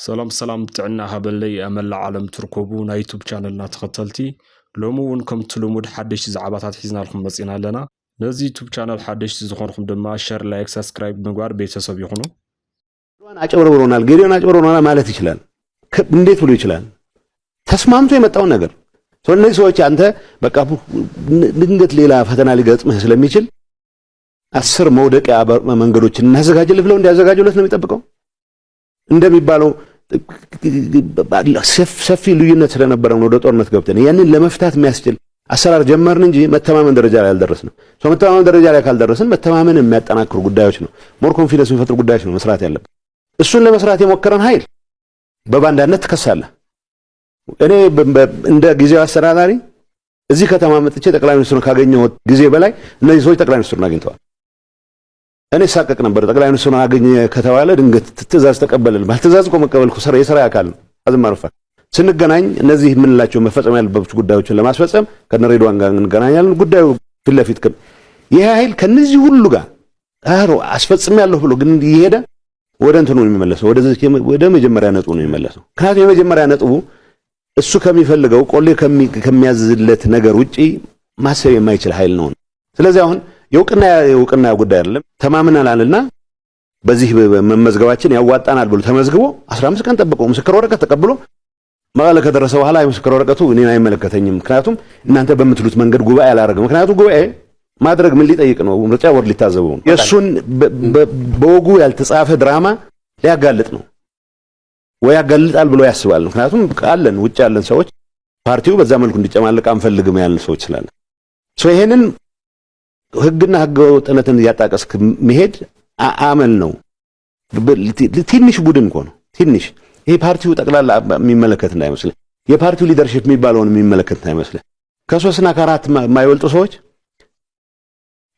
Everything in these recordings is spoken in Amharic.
سلام سلام تعنا هبلي أمل عالم تركبو نا يوتيوب channel تختلتي لومو ونكم تلومود حدش زعباتات حزنا لكم مسئنا لنا نزي يوتيوب channel حدش زخونكم دما شير لايك سبسكرايب مغوار بيتسب يخونو አጭበርብሮናል ገሪዮን አጭበርብሮናል ማለት ይችላል እንዴት ብሎ ይችላል ተስማምቶ የመጣው ነገር እነዚህ ሰዎች አንተ በቃ ድንገት ሌላ ፈተና ሊገጥምህ ስለሚችል 10 መውደቂያ መንገዶችን እናዘጋጅልህ ብለው እንዲያዘጋጁለት ነው የሚጠብቀው እንደሚባለው ሰፊ ልዩነት ስለነበረ ነው ወደ ጦርነት ገብተን ያንን ለመፍታት የሚያስችል አሰራር ጀመርን እንጂ መተማመን ደረጃ ላይ አልደረስንም መተማመን ደረጃ ላይ ካልደረስን መተማመን የሚያጠናክሩ ጉዳዮች ነው ሞር ኮንፊደንስ የሚፈጥሩ ጉዳዮች ነው መስራት ያለብን እሱን ለመስራት የሞከረን ኃይል በባንዳነት ተከሳለ እኔ እንደ ጊዜው አስተዳዳሪ እዚህ ከተማ መጥቼ ጠቅላይ ሚኒስትሩን ካገኘው ጊዜ በላይ እነዚህ ሰዎች ጠቅላይ ሚኒስትሩን አግኝተዋል እኔ ሳቀቅ ነበር ጠቅላይ ሚኒስትሩን አገኘ ከተባለ ድንገት ትእዛዝ ተቀበልን ባልተዛዝ ቆ መቀበልኩ የሥራ አካል ነው አዝማርፋ ስንገናኝ እነዚህ ምንላቸው መፈጸም ያለባቸው ጉዳዮችን ለማስፈጸም ከነሬድዋን ጋር እንገናኛለን ጉዳዩ ፍለፊት ይሄ ኃይል ከነዚህ ሁሉ ጋር አስፈጽም ያለው ብሎ ግን ይሄዳ ወደ እንትኑ ነው የሚመለሰው ወደ መጀመሪያ ነጥቡ ነው የሚመለሰው ካለ የመጀመሪያ ነጥቡ እሱ ከሚፈልገው ቆሌ ከሚያዝለት ነገር ውጪ ማሰብ የማይችል ኃይል ነው ስለዚህ አሁን የውቅና ጉዳይ አይደለም ተማምናናልና በዚህ መመዝገባችን ያዋጣናል ብሎ ተመዝግቦ 15 ቀን ጠብቆ ምስክር ወረቀት ተቀብሎ ማለ ከደረሰ በኋላ የምስክር ወረቀቱ እኔን አይመለከተኝም ምክንያቱም እናንተ በምትሉት መንገድ ጉባኤ አላረገም ምክንያቱም ጉባኤ ማድረግ ምን ሊጠይቅ ነው ምርጫ ወር ሊታዘበው ነው የሱን በወጉ ያልተጻፈ ድራማ ሊያጋልጥ ነው ወይ ያጋልጣል ብሎ ያስባል ምክንያቱም ቃለን ውጭ ያለን ሰዎች ፓርቲው በዛ መልኩ እንዲጨማለቅ አንፈልግም ያለን ሰዎች ስላለ ይሄንን ህግና ህገወጥነትን ያጣቀስክ መሄድ አመል ነው ትንሽ ቡድን ነው ትንሽ ይሄ ፓርቲው ጠቅላላ የሚመለከት እንዳይመስል የፓርቲው ሊደርሺፕ የሚባለውን የሚመለከት እንዳይመስል ከ3 እና ከ4 ማይወልጡ ሰዎች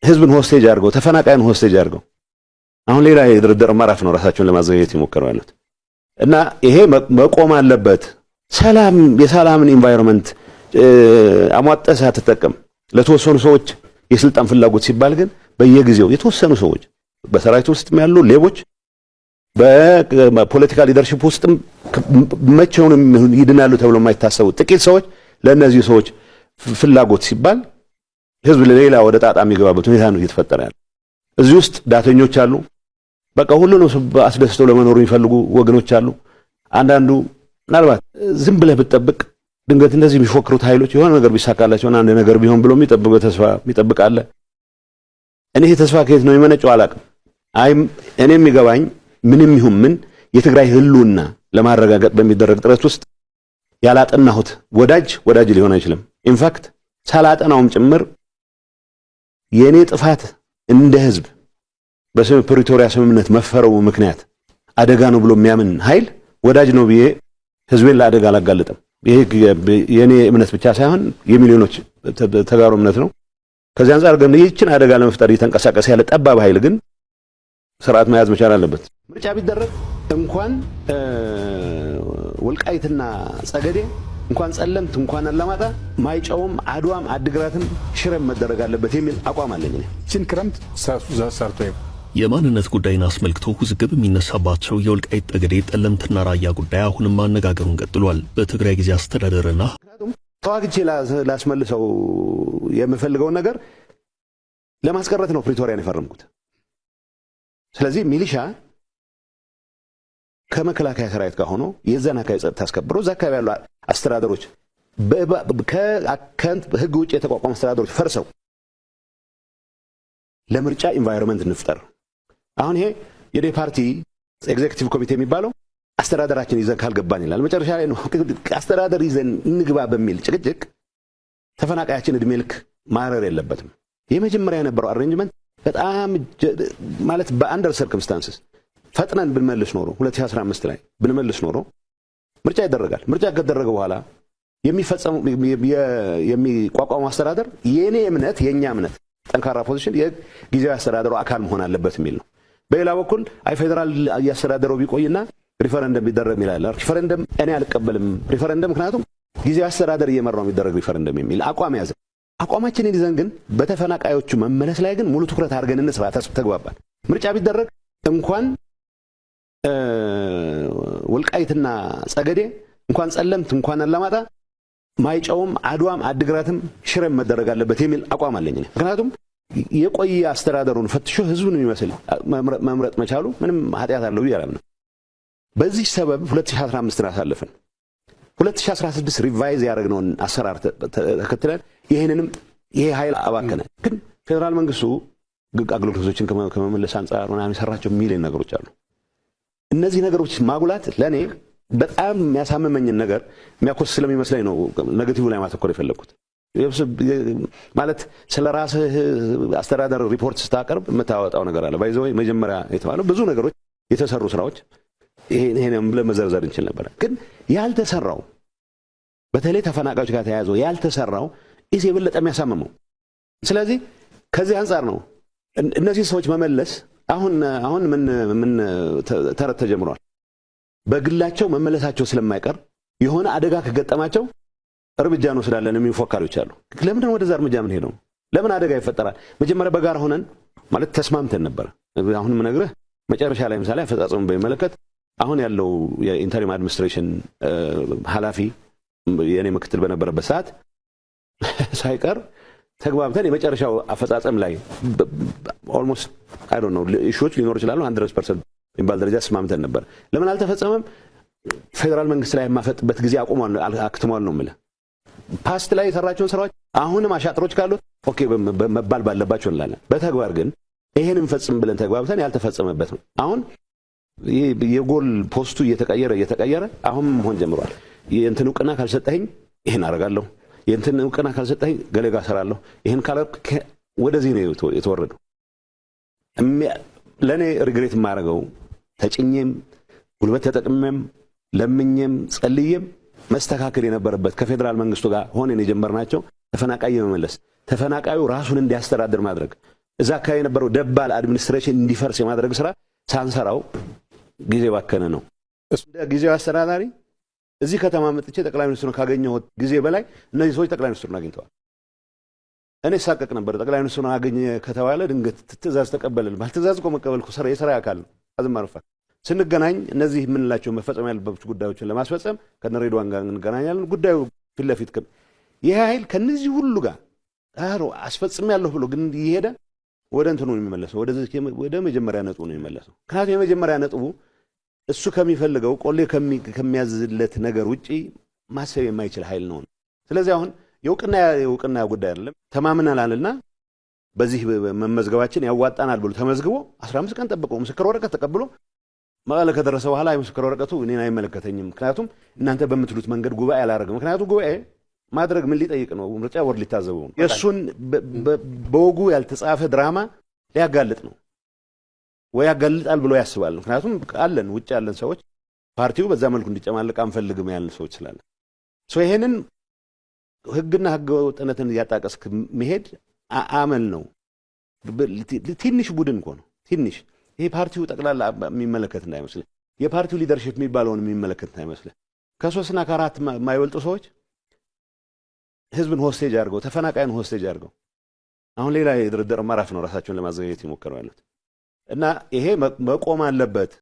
ህዝብን ሆስቴጅ አድርገው ተፈናቃይን ሆስቴጅ አድርገው አሁን ሌላ የድርድር ማራፍ ነው ራሳቸውን ለማዘጋጀት ይሞክራሉ እና ይሄ መቆም አለበት ሰላም የሰላምን ኢንቫይሮንመንት አሟጠሳ ተጠቀም ለተወሰኑ ሰዎች የስልጣን ፍላጎት ሲባል ግን በየጊዜው የተወሰኑ ሰዎች በሰራዊት ውስጥም ያሉ ሌቦች በፖለቲካል ሊደርሺፕ ውስጥም መቼውንም ይድናሉ ተብሎ የማይታሰቡ ጥቂት ሰዎች ለነዚህ ሰዎች ፍላጎት ሲባል ህዝብ ለሌላ ወደ ጣጣ የሚገባበት ሁኔታ ነው እየተፈጠረ ያለው እዚህ ውስጥ ዳተኞች አሉ በቃ ሁሉንም አስደስተው ለመኖር የሚፈልጉ ወገኖች አሉ አንዳንዱ ምናልባት ዝም ብለህ ብትጠብቅ ድንገት እንደዚህ የሚፎክሩት ኃይሎች የሆነ ነገር ቢሳካላቸው አንድ ነገር ቢሆን ብሎ የሚጠብቀው ተስፋ የሚጠብቃለ እኔ ተስፋ ከየት ነው የሚመነጨው አላቅም እኔ የሚገባኝ ምንም ይሁን ምን የትግራይ ህልውና ለማረጋገጥ በሚደረግ ጥረት ውስጥ ያላጠናሁት ወዳጅ ሊሆን አይችልም ኢንፋክት ሳላጠናውም ጭምር የኔ ጥፋት እንደ ህዝብ በፕሪቶሪያ ስምምነት መፈረሙ ምክንያት አደጋ ነው ብሎ የሚያምን ኃይል ወዳጅ ነው ብዬ ህዝቤን ለአደጋ አላጋልጥም ይሄ የኔ እምነት ብቻ ሳይሆን የሚሊዮኖች ተጋሩ እምነት ነው ከዚህ አንፃር ግን ይህችን አደጋ ለመፍጠር እየተንቀሳቀሰ ያለ ጠባብ ኃይል ግን ስርዓት መያዝ መቻል አለበት ምርጫ ቢደረግ እንኳን ወልቃይትና ጸገዴ እንኳን ጸለምት እንኳን አላማጣ ማይጨውም አድዋም አድግራትም ሽረም መደረግ አለበት የሚል አቋም አለኝ እቺን ክረምት ሰርቶ የማንነት ጉዳይን አስመልክቶ ውዝግብ የሚነሳባቸው የወልቃይት ጠገዴ ጠለምትና ራያ ጉዳይ አሁንም ማነጋገሩን ቀጥሏል በትግራይ ጊዜ አስተዳደርና ተዋግቼ ላስመልሰው የምፈልገው ነገር ለማስቀረት ነው ፕሪቶሪያን የፈረምኩት ስለዚህ ሚሊሻ ከመከላከያ ሰራዊት ጋር ሆኖ የዛና ካይጸት አስከብሮ ዘካባቢ ያሉ አስተዳደሮች ከአካንት ህግ ውጭ የተቋቋሙ አስተዳደሮች ፈርሰው ለምርጫ ኢንቫይሮንመንት እንፍጠር አሁን ይሄ የፓርቲ ኤግዜክቲቭ ኮሚቴ የሚባለው አስተዳደራችን ይዘን ካልገባን ይላል መጨረሻ ላይ ነው አስተዳደር ይዘን እንግባ በሚል ጭቅጭቅ ተፈናቃያችን እድሜ ልክ ማረር የለበትም የመጀመሪያ የነበረው አሬንጅመንት በጣም ማለት በአንደር ሰርከምስታንስስ ፈጥነን ብንመልስ ኖሮ 2015 ላይ ብንመልስ ኖሮ ምርጫ ይደረጋል ምርጫ ከተደረገ በኋላ የሚፈጸሙ የሚቋቋሙ አስተዳደር የኔ እምነት የኛ እምነት ጠንካራ ፖዚሽን የጊዜያዊ አስተዳደሩ አካል መሆን አለበት የሚል ነው በሌላ በኩል ፌደራል ያስተዳደሩ ቢቆይና ሪፈረንደም ቢደረግ ይላል ሪፈረንደም እኔ አልቀበልም ሪፈረንደም ምክንያቱም ጊዜያዊ አስተዳደር እየመራው የሚደረግ ሪፈረንደም የሚል አቋም ያዘ አቋማችንን ይዘን ግን በተፈናቃዮቹ መመለስ ላይ ግን ሙሉ ትኩረት አድርገን እንስራ ተግባባን ምርጫ ቢደረግ እንኳን ወልቃይትና ጸገዴ እንኳን ጸለምት እንኳን አላማጣ ማይጨውም አድዋም አድግራትም ሽረም መደረግ አለበት የሚል አቋም አለኝ። ምክንያቱም የቆየ አስተዳደሩን ፈትሾ ህዝቡን የሚመስል መምረጥ መቻሉ ምንም ኃጢአት አለው ይላል ነው። በዚህ ሰበብ 2015 አሳልፈን 2016 ሪቫይዝ ያደረግነውን አሰራር ተከትለን ይሄ ኃይል አባከነ። ግን ፌደራል መንግስቱ አገልግሎቶችን ከመመለስ አንጻር ምናምን ሰራቸው ሚሊዮን ነገሮች አሉ። እነዚህ ነገሮች ማጉላት ለኔ በጣም የሚያሳምመኝን ነገር የሚያኮስ ስለሚመስለኝ ነው ኔጌቲቭ ላይ ማተኮር የፈለኩት። ማለት ስለ ራስህ አስተዳደር ሪፖርት ስታቀርብ የምታወጣው ነገር አለ። ባይዘው መጀመሪያ የተባለው ብዙ ነገሮች የተሰሩ ስራዎች ይሄንም ብለን መዘርዘር እንችል ነበር። ግን ያልተሰራው በተለይ ተፈናቃዮች ጋር ተያይዞ ያልተሰራው እዚህ የበለጠ የሚያሳምመው። ስለዚህ ከዚህ አንፃር ነው እነዚህ ሰዎች መመለስ አሁን ምን ተረት ተጀምሯል። በግላቸው መመለሳቸው ስለማይቀር የሆነ አደጋ ከገጠማቸው እርምጃ ነው ስላለን የሚፎካሪዎች አሉ። ለምን ነው ወደዛ እርምጃ ምን ሄደው? ለምን አደጋ ይፈጠራል? መጀመሪያ በጋራ ሆነን ማለት ተስማምተን ነበር። አሁን ምን ነግረህ መጨረሻ ላይ ምሳሌ አፈጻጸሙን በሚመለከት አሁን ያለው የኢንተሪም አድሚኒስትሬሽን ኃላፊ የኔ ምክትል በነበረበት ሰዓት ሳይቀር ተግባብተን የመጨረሻው አፈጻጸም ላይ ኦልሞስት አይ ዶንት ኖ ኢሹዎች ሊኖር ይችላል 100% የሚባል ደረጃ ተስማምተን ነበር። ለምን አልተፈጸመም? ፌደራል መንግስት ላይ የማፈጥበት ጊዜ አክትሟል ነው የምልህ። ፓስት ላይ የሰራቸውን ስራዎች አሁንም አሻጥሮች ካሉት ኦኬ መባል ባለባቸው እንላለን። በተግባር ግን ይሄንን ፈጽም ብለን ተግባብተን ያልተፈጸመበት ነው። አሁን የጎል ፖስቱ እየተቀየረ አሁን መሆን ጀምሯል። የእንትን እውቅና ካልሰጠኸኝ ይሄን አደርጋለሁ፣ የእንትን እውቅና ካልሰጠኸኝ ገለጋ ሰራለሁ፣ ይሄን ካላልክ ወደዚህ ነው የተወረደው። ለኔ ሪግሬት የማደርገው ተጭኜም ጉልበት ተጠቅሜም ለምኜም ጸልዬም መስተካከል የነበረበት ከፌደራል መንግስቱ ጋር ሆነን የጀመርናቸው ተፈናቃይ መመለስ፣ ተፈናቃዩ ራሱን እንዲያስተዳድር ማድረግ፣ እዛ አካባቢ የነበረው ደባል አድሚኒስትሬሽን እንዲፈርስ የማድረግ ስራ ሳንሰራው ጊዜ ባከነ ነው። እንደ ጊዜው አስተዳዳሪ እዚህ ከተማ መጥቼ ጠቅላይ ሚኒስትሩን ካገኘሁት ጊዜ በላይ እነዚህ ሰዎች ጠቅላይ ሚኒስትሩን አግኝተዋል። እኔ ሳቀቅ ነበር። ጠቅላይ ሚኒስትሩን አገኘ ከተባለ ድንገት ትእዛዝ ተቀበልን። ባልትእዛዝ እኮ መቀበልኩ የሥራ አካል ነው። አዝማርፋ ስንገናኝ እነዚህ የምንላቸው መፈጸም ያለባቸው ጉዳዮችን ለማስፈጸም ከነሬድዋን ጋር እንገናኛለን። ጉዳዩ ፊት ለፊት ይሄ ኃይል ከነዚህ ሁሉ ጋር አስፈጽም ያለሁ ብሎ ግን ይሄደ ወደ እንትኑ ነው የሚመለሰው፣ ወደ መጀመሪያ ነጥቡ ነው የሚመለሰው። ምክንያቱም የመጀመሪያ ነጥቡ እሱ ከሚፈልገው ቆሌ ከሚያዝለት ነገር ውጪ ማሰብ የማይችል ኃይል ነው። ስለዚህ አሁን የእውቅና ጉዳይ አይደለም። ተማምነናልና በዚህ መመዝገባችን ያዋጣናል ብሎ ተመዝግቦ 15 ቀን ጠብቆ ምስክር ወረቀት ተቀብሎ መቀለ ከደረሰ በኋላ የምስክር ወረቀቱ እኔን አይመለከተኝም፣ ምክንያቱም እናንተ በምትሉት መንገድ ጉባኤ አላደረግም። ምክንያቱም ጉባኤ ማድረግ ምን ሊጠይቅ ነው? ምርጫ ቦርድ ሊታዘበው ነው። የእሱን በወጉ ያልተጻፈ ድራማ ሊያጋልጥ ነው ወይ ያጋልጣል ብሎ ያስባል። ምክንያቱም አለን ውጭ ያለን ሰዎች ፓርቲው በዛ መልኩ እንዲጨማለቅ አንፈልግም ያለን ሰዎች ስላለን ይሄንን ህግና ህገወጥነትን እያጣቀስክ መሄድ አመል ነው። ትንሽ ቡድን እኮ ነው ትንሽ። ይሄ ፓርቲው ጠቅላላ የሚመለከት እንዳይመስልህ፣ የፓርቲው ሊደርሺፕ የሚባለውን የሚመለከት እንዳይመስልህ። ከ3 እና 4 የማይበልጡ ሰዎች ህዝብን ሆስቴጅ አድርገው ተፈናቃይን ሆስቴጅ አድርገው አሁን ሌላ የድርድር ማራፍ ነው ራሳቸውን ለማዘጋጀት ይሞክራሉ። እና ይሄ መቆም አለበት።